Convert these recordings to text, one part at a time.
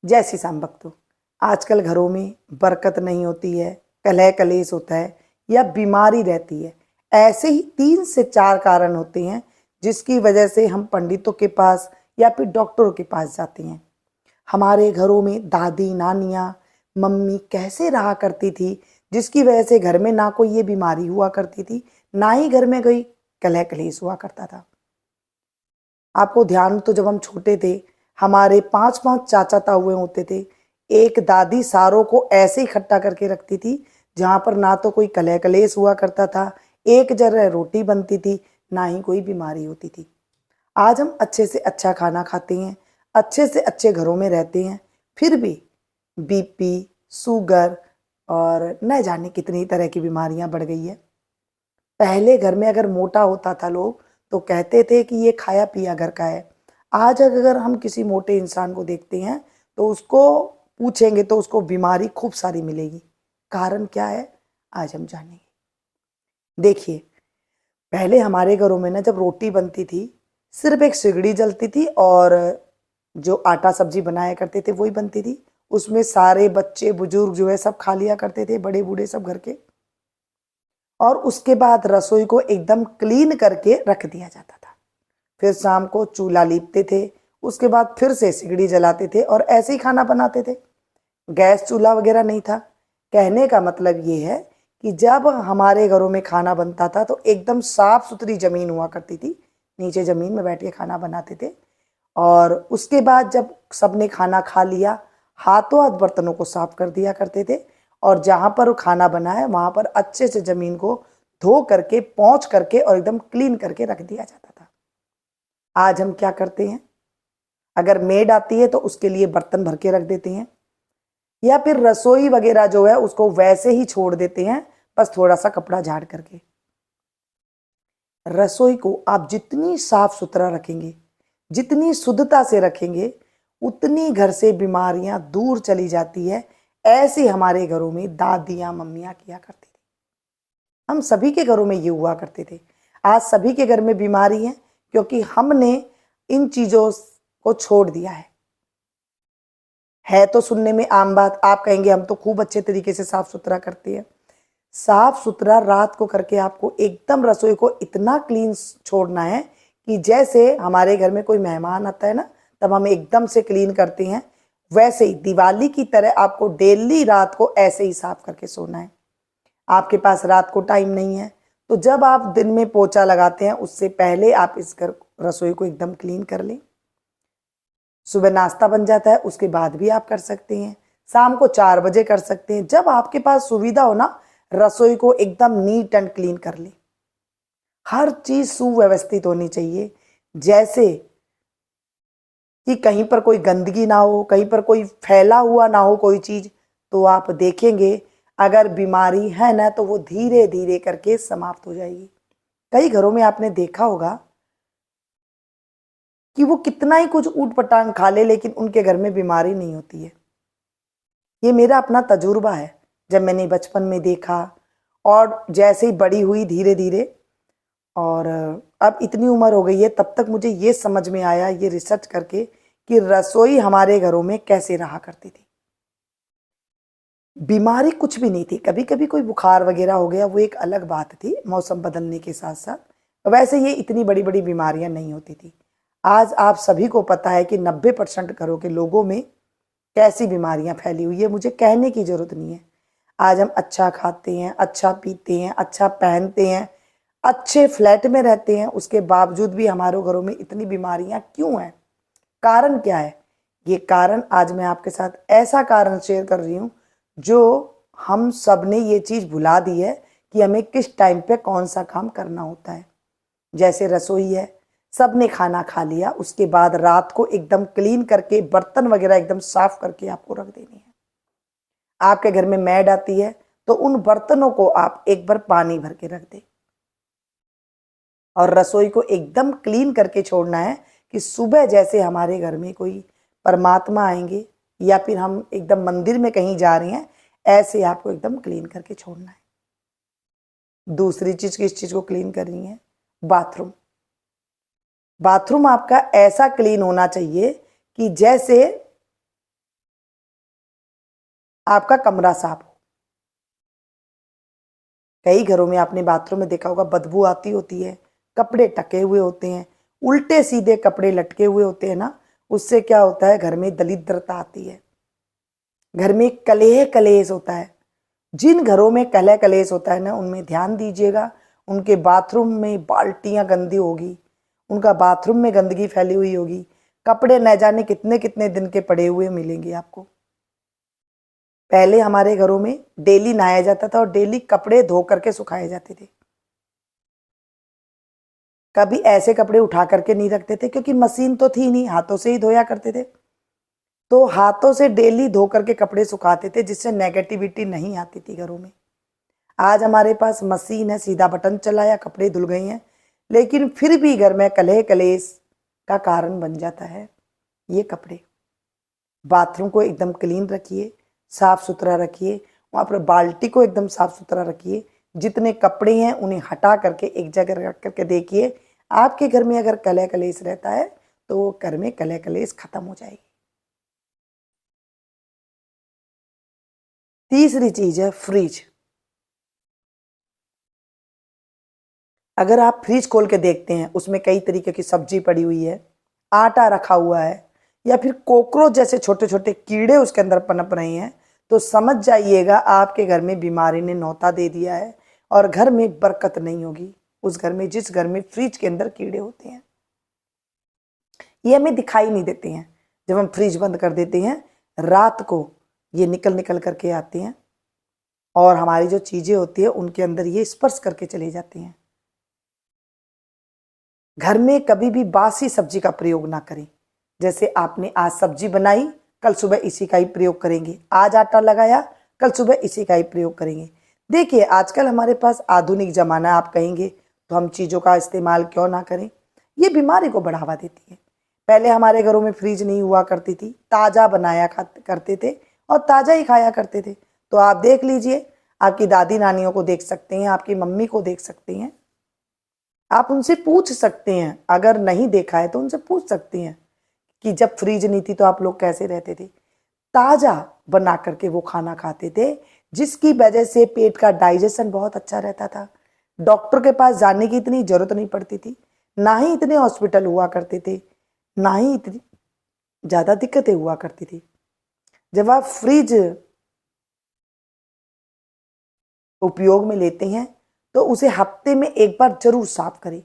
जैसी सांबक्तु आजकल घरों में बरकत नहीं होती है, कलह कलेश होता है या बीमारी रहती है। ऐसे ही 3 से 4 कारण होते हैं जिसकी वजह से हम पंडितों के पास या फिर डॉक्टरों के पास जाते हैं। हमारे घरों में दादी नानियाँ मम्मी कैसे रहा करती थी, जिसकी वजह से घर में ना कोई ये बीमारी हुआ करती थी, ना ही घर में कोई कलह कलेश हुआ करता था। आपको ध्यान तो जब हम छोटे थे, हमारे 5-5 चाचा ताऊए होते थे। एक दादी सारों को ऐसे इकट्ठा करके रखती थी जहां पर ना तो कोई कलह कलेश हुआ करता था, एक जगह रोटी बनती थी, ना ही कोई बीमारी होती थी। आज हम अच्छे से अच्छा खाना खाते हैं, अच्छे से अच्छे घरों में रहते हैं, फिर भी बीपी, शुगर और न जाने कितनी तरह की बीमारियां बढ़ गई है। पहले घर में अगर मोटा होता था लोग तो कहते थे कि ये खाया पिया घर का है। आज अगर हम किसी मोटे इंसान को देखते हैं तो उसको पूछेंगे तो उसको बीमारी खूब सारी मिलेगी। कारण क्या है, आज हम जानेंगे। देखिए, पहले हमारे घरों में ना जब रोटी बनती थी सिर्फ एक सिगड़ी जलती थी और जो आटा सब्जी बनाया करते थे वही बनती थी। उसमें सारे बच्चे बुजुर्ग जो है सब खा लिया करते थे, बड़े बूढ़े सब घर के। और उसके बाद रसोई को एकदम क्लीन करके रख दिया जाता था। फिर शाम को चूल्हा लीपते थे, उसके बाद फिर से सिगड़ी जलाते थे और ऐसे ही खाना बनाते थे। गैस चूल्हा वगैरह नहीं था। कहने का मतलब ये है कि जब हमारे घरों में खाना बनता था तो एकदम साफ सुथरी जमीन हुआ करती थी, नीचे जमीन में बैठ के खाना बनाते थे। और उसके बाद जब सबने खाना खा लिया, हाथों हाथ बर्तनों को साफ कर दिया करते थे और जहां पर खाना बना है वहां पर अच्छे से जमीन को धो करके पोंछ करके और एकदम क्लीन करके रख दिया जाता था। आज हम क्या करते हैं, अगर मेड आती है तो उसके लिए बर्तन भर के रख देते हैं या फिर रसोई वगैरह जो है उसको वैसे ही छोड़ देते हैं, बस थोड़ा सा कपड़ा झाड़ करके। रसोई को आप जितनी साफ सुथरा रखेंगे, जितनी शुद्धता से रखेंगे, उतनी घर से बीमारियां दूर चली जाती है। ऐसे हमारे घरों में दादियां मम्मियां किया करती थी। हम सभी के घरों में ये हुआ करते थे। आज सभी के घर में बीमारी है क्योंकि हमने इन चीजों को छोड़ दिया है तो सुनने में आम बात, आप कहेंगे हम तो खूब अच्छे तरीके से साफ सुथरा करते हैं। साफ सुथरा रात को करके आपको एकदम रसोई को इतना क्लीन छोड़ना है कि जैसे हमारे घर में कोई मेहमान आता है ना, तब हम एकदम से क्लीन करते हैं, वैसे ही दिवाली की तरह आपको डेली रात को ऐसे ही साफ करके सोना है। आपके पास रात को टाइम नहीं है तो जब आप दिन में पोछा लगाते हैं उससे पहले आप इस घर रसोई को एकदम क्लीन कर लें। सुबह नाश्ता बन जाता है उसके बाद भी आप कर सकते हैं, शाम को 4 बजे कर सकते हैं। जब आपके पास सुविधा हो ना, रसोई को एकदम नीट एंड क्लीन कर ले। हर चीज सुव्यवस्थित होनी चाहिए, जैसे कि कहीं पर कोई गंदगी ना हो, कहीं पर कोई फैला हुआ ना हो कोई चीज। तो आप देखेंगे अगर बीमारी है ना तो वो धीरे धीरे करके समाप्त हो जाएगी। कई घरों में आपने देखा होगा कि वो कितना ही कुछ ऊट पटांग खा ले लेकिन उनके घर में बीमारी नहीं होती है। ये मेरा अपना तजुर्बा है, जब मैंने बचपन में देखा और जैसे ही बड़ी हुई धीरे धीरे और अब इतनी उम्र हो गई है, तब तक मुझे ये समझ में आया ये रिसर्च करके कि रसोई हमारे घरों में कैसे रहा करती थी। बीमारी कुछ भी नहीं थी। कभी कभी कोई बुखार वगैरह हो गया वो एक अलग बात थी, मौसम बदलने के साथ साथ। वैसे ये इतनी बड़ी बड़ी बीमारियां नहीं होती थी। आज आप सभी को पता है कि 90% घरों के लोगों में कैसी बीमारियां फैली हुई है, मुझे कहने की जरूरत नहीं है। आज हम अच्छा खाते हैं, अच्छा पीते हैं, अच्छा पहनते हैं, अच्छे फ्लैट में रहते हैं, उसके बावजूद भी हमारे घरों में इतनी बीमारियां क्यों हैं? कारण क्या है? ये कारण आज मैं आपके साथ ऐसा कारण शेयर कर रही हूं जो हम सब ने ये चीज भुला दी है कि हमें किस टाइम पे कौन सा काम करना होता है। जैसे रसोई है, सबने खाना खा लिया, उसके बाद रात को एकदम क्लीन करके बर्तन वगैरह एकदम साफ करके आपको रख देनी है। आपके घर में मैड आती है तो उन बर्तनों को आप एक बार पानी भर के रख दें और रसोई को एकदम क्लीन करके छोड़ना है कि सुबह जैसे हमारे घर में कोई परमात्मा आएंगे या फिर हम एकदम मंदिर में कहीं जा रहे हैं, ऐसे आपको एकदम क्लीन करके छोड़ना है। दूसरी चीज किस चीज को क्लीन करनी है? बाथरूम। बाथरूम आपका ऐसा क्लीन होना चाहिए कि जैसे आपका कमरा साफ हो। कई घरों में आपने बाथरूम में देखा होगा बदबू आती होती है, कपड़े टके हुए होते हैं, उल्टे सीधे कपड़े लटके हुए होते हैं ना, उससे क्या होता है, घर में दरिद्रता आती है, घर में कलेह कलेश होता है। जिन घरों में कलह कलेश होता है ना, उनमें ध्यान दीजिएगा, उनके बाथरूम में बाल्टियां गंदी होगी, उनका बाथरूम में गंदगी फैली हुई होगी, कपड़े न जाने कितने कितने दिन के पड़े हुए मिलेंगे आपको। पहले हमारे घरों में डेली नहाया जाता था और डेली कपड़े धो करके सुखाए जाते थे। कभी ऐसे कपड़े उठा करके नहीं रखते थे, क्योंकि मशीन तो थी नहीं, हाथों से ही धोया करते थे। तो हाथों से डेली धो करके कपड़े सुखाते थे, जिससे नेगेटिविटी नहीं आती थी घरों में। आज हमारे पास मशीन है, सीधा बटन चलाया, कपड़े धुल गए हैं, लेकिन फिर भी घर में कलह कलेश का कारण बन जाता है ये कपड़े। बाथरूम को एकदम क्लीन रखिए, साफ सुथरा रखिए, वहाँ पर बाल्टी को एकदम साफ सुथरा रखिए। जितने कपड़े हैं उन्हें हटा करके एक जगह रख करके देखिए, आपके घर में अगर कलह कलेश रहता है तो वो घर में कलह कलेश खत्म हो जाएगी। तीसरी चीज है फ्रिज। अगर आप फ्रिज खोल के देखते हैं, उसमें कई तरीके की सब्जी पड़ी हुई है, आटा रखा हुआ है, या फिर कॉकरोच जैसे छोटे छोटे कीड़े उसके अंदर पनप रहे हैं, तो समझ जाइएगा आपके घर में बीमारी ने न्योता दे दिया है और घर में बरकत नहीं होगी। उस घर में, जिस घर में फ्रिज के अंदर कीड़े होते हैं, ये हमें दिखाई नहीं देते हैं। जब हम फ्रिज बंद कर देते हैं रात को, ये निकल निकल करके आते हैं और हमारी जो चीजें होती है उनके अंदर ये स्पर्श करके चले जाते हैं। घर में कभी भी बासी सब्जी का प्रयोग ना करें। जैसे आपने आज सब्जी बनाई, कल सुबह इसी का ही प्रयोग करेंगे। आज आटा लगाया, कल सुबह इसी का ही प्रयोग करेंगे। देखिए आजकल हमारे पास आधुनिक जमाना, आप कहेंगे तो हम चीज़ों का इस्तेमाल क्यों ना करें, ये बीमारी को बढ़ावा देती है। पहले हमारे घरों में फ्रिज नहीं हुआ करती थी, ताज़ा बनाया करते थे और ताज़ा ही खाया करते थे। तो आप देख लीजिए, आपकी दादी नानियों को देख सकते हैं, आपकी मम्मी को देख सकते हैं, आप उनसे पूछ सकते हैं। अगर नहीं देखा है तो उनसे पूछ सकते हैं कि जब फ्रिज नहीं थी तो आप लोग कैसे रहते थे। ताज़ा बना करके वो खाना खाते थे, जिसकी वजह से पेट का डाइजेशन बहुत अच्छा रहता था। डॉक्टर के पास जाने की इतनी जरूरत नहीं पड़ती थी, ना ही इतने हॉस्पिटल हुआ करते थे, ना ही इतनी ज़्यादा दिक्कतें हुआ करती थी। जब आप फ्रिज उपयोग में लेते हैं तो उसे हफ्ते में एक बार जरूर साफ करें,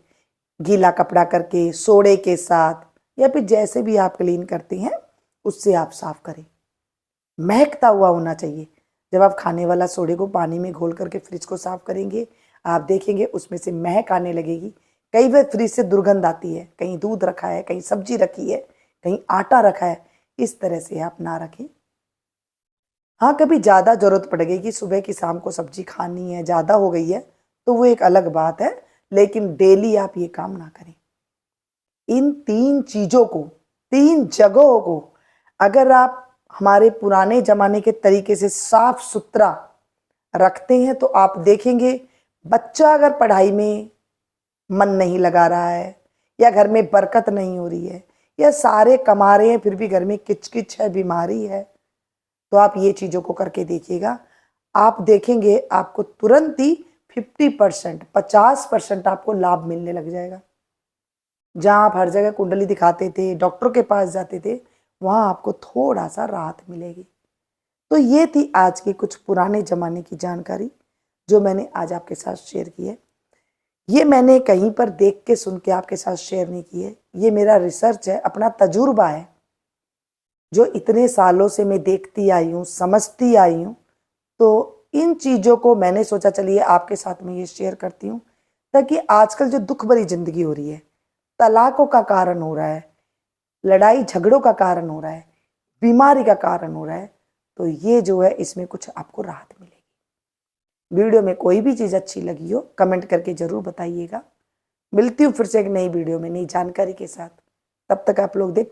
गीला कपड़ा करके, सोडे के साथ, या फिर जैसे भी आप क्लीन करते हैं उससे आप साफ करें। महकता हुआ होना चाहिए। जब आप खाने वाला सोडे को पानी में घोल करके फ्रिज को साफ करेंगे, आप देखेंगे उसमें से महक आने लगेगी। कई बार फ्रिज से दुर्गंध आती है, कहीं दूध रखा है, कहीं सब्जी रखी है, कहीं आटा रखा है। इस तरह से आप ना रखें। हाँ, कभी ज़्यादा जरूरत पड़ गई कि सुबह की शाम को सब्जी खानी है, ज़्यादा हो गई है, तो वो एक अलग बात है, लेकिन डेली आप ये काम ना करें। इन तीन चीज़ों को, तीन जगहों को अगर आप हमारे पुराने जमाने के तरीके से साफ सुथरा रखते हैं तो आप देखेंगे, बच्चा अगर पढ़ाई में मन नहीं लगा रहा है, या घर में बरकत नहीं हो रही है, या सारे कमा रहे हैं फिर भी घर में किचकिच है, बीमारी है, तो आप ये चीज़ों को करके देखिएगा। आप देखेंगे आपको तुरंत ही 50%, 50% आपको लाभ मिलने लग जाएगा। जहाँ आप हर जगह कुंडली दिखाते थे, डॉक्टर के पास जाते थे, वहाँ आपको थोड़ा सा राहत मिलेगी। तो ये थी आज की कुछ पुराने ज़माने की जानकारी जो मैंने आज आपके साथ शेयर की है। ये मैंने कहीं पर देख के सुन के आपके साथ शेयर नहीं की है, ये मेरा रिसर्च है, अपना तजुर्बा है, जो इतने सालों से मैं देखती आई हूँ, समझती आई हूँ। तो इन चीज़ों को मैंने सोचा चलिए आपके साथ में ये शेयर करती हूँ, ताकि आजकल जो दुख भरी जिंदगी हो रही है, तलाकों का कारण हो रहा है, लड़ाई झगड़ों का कारण हो रहा है, बीमारी का कारण हो रहा है, तो ये जो है इसमें कुछ आपको राहत मिलेगी। वीडियो में कोई भी चीज़ अच्छी लगी हो कमेंट करके ज़रूर बताइएगा। मिलती हूँ फिर से एक नई वीडियो में नई जानकारी के साथ। तब तक आप लोग देख